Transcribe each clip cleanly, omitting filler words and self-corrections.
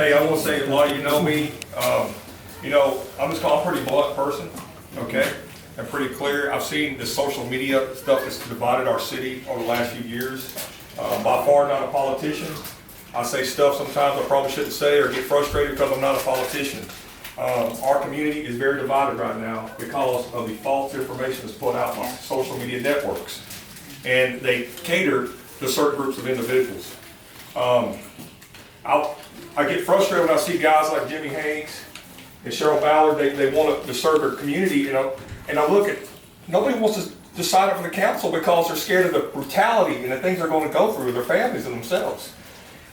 Hey, I want to say a lot of you know me. I'm a pretty blunt person, okay? And pretty clear. I've seen the social media stuff that's divided our city over the last few years. By far not a politician. I say stuff sometimes I probably shouldn't say or get frustrated because I'm not a politician. Our community is very divided right now because of the false information that's put out by social media networks. And they cater to certain groups of individuals. I get frustrated when I see guys like Jimmy Haynes and Cheryl Ballard. They want to serve their community, and I look at, nobody wants to decide it for the council because they're scared of the brutality and the things they're going to go through with their families and themselves.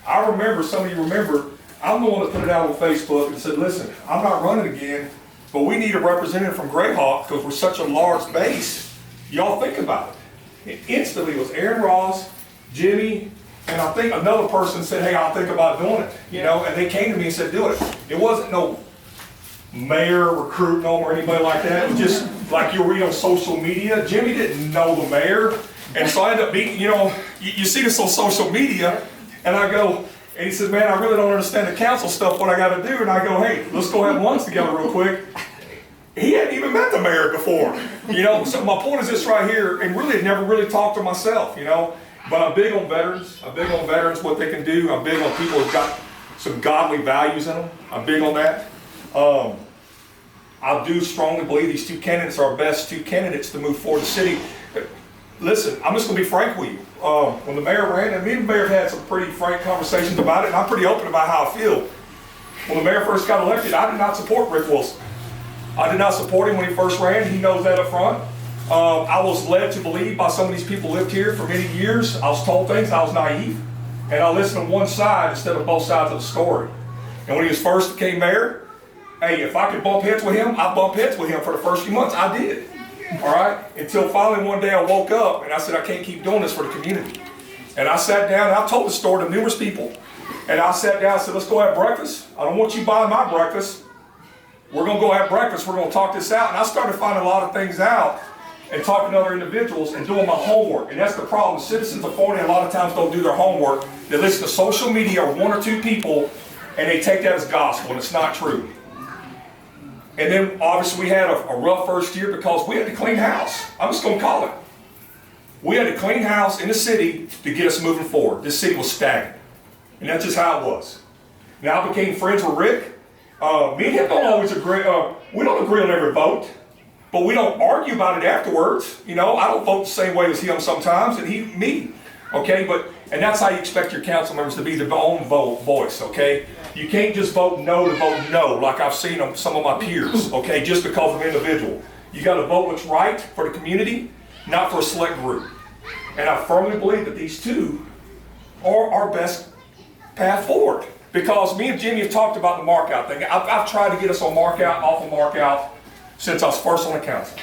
I remember, some of you remember, I'm the one that put it out on Facebook and said, listen, I'm not running again, but we need a representative from Greyhawk because we're such a large base. Y'all think about it. And instantly it was Aaron Ross, Jimmy, and I think another person said, hey, I'll think about doing it, and they came to me and said, do it. It wasn't no mayor recruiting them or anybody like that. It was just like you read on social media. Jimmy didn't know the mayor, and so I ended up being, you see this on social media, and I go, and he said, man, I really don't understand the council stuff, what I got to do, and I go, hey, let's go have lunch together real quick. He hadn't even met the mayor before, so my point is this right here, and really never really talked to myself, but I'm big on veterans. I'm big on veterans, what they can do. I'm big on people who've got some godly values in them. I'm big on that. I do strongly believe these two candidates are our best two candidates to move forward the city. But listen, I'm just going to be frank with you. When the mayor ran, and me and the mayor had some pretty frank conversations about it, and I'm pretty open about how I feel. When the mayor first got elected, I did not support Rick Wilson. I did not support him when he first ran. He knows that up front. I was led to believe by some of these people who lived here for many years. I was told things, I was naive, and I listened to one side instead of both sides of the story. And when he was first became mayor, hey, if I could bump heads with him, I'd bump heads with him for the first few months. I did, all right? Until finally one day I woke up and I said, I can't keep doing this for the community. And I sat down, and I told the story to numerous people, and I sat down and said, let's go have breakfast. I don't want you buying my breakfast. We're gonna go have breakfast, we're gonna talk this out. And I started finding a lot of things out and talking to other individuals and doing my homework. And that's the problem. Citizens of Forney a lot of times don't do their homework. They listen to social media or one or two people and they take that as gospel, and it's not true. And then obviously we had a rough first year because we had to clean house. I'm just gonna call it. We had to clean house in the city to get us moving forward. This city was stagnant. And that's just how it was. Now I became friends with Rick. Me and him don't always agree, we don't agree on every vote. But we don't argue about it afterwards. I don't vote the same way as him sometimes, and he, me. Okay, and that's how you expect your council members to be their own voice, okay? You can't just vote no to vote no, like I've seen on some of my peers, okay, just because of an individual. You gotta vote what's right for the community, not for a select group. And I firmly believe that these two are our best path forward. Because me and Jimmy have talked about the mark-out thing. I've tried to get us on mark-out, off of mark-out, since I was first on the council.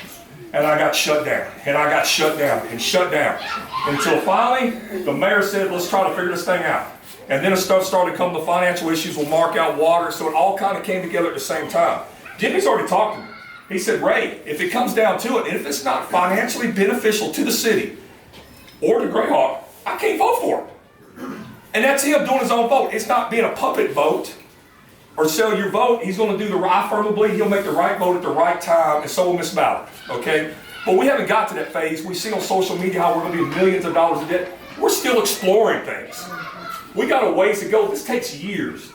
And I got shut down, and I got shut down, and shut down. Until finally, the mayor said, let's try to figure this thing out. And then stuff started coming to financial issues with mark out water, so it all kind of came together at the same time. Jimmy's already talked to me. He said, Ray, if it comes down to it, and if it's not financially beneficial to the city or to Greyhawk, I can't vote for it. And that's him doing his own vote. It's not being a puppet vote or sell your vote. He's going to do the right, I firmly believe he'll make the right vote at the right time, and so will Miss Ballard, okay? But we haven't got to that phase. We see on social media how we're going to be millions of dollars in debt. We're still exploring things. We got a ways to go. This takes years.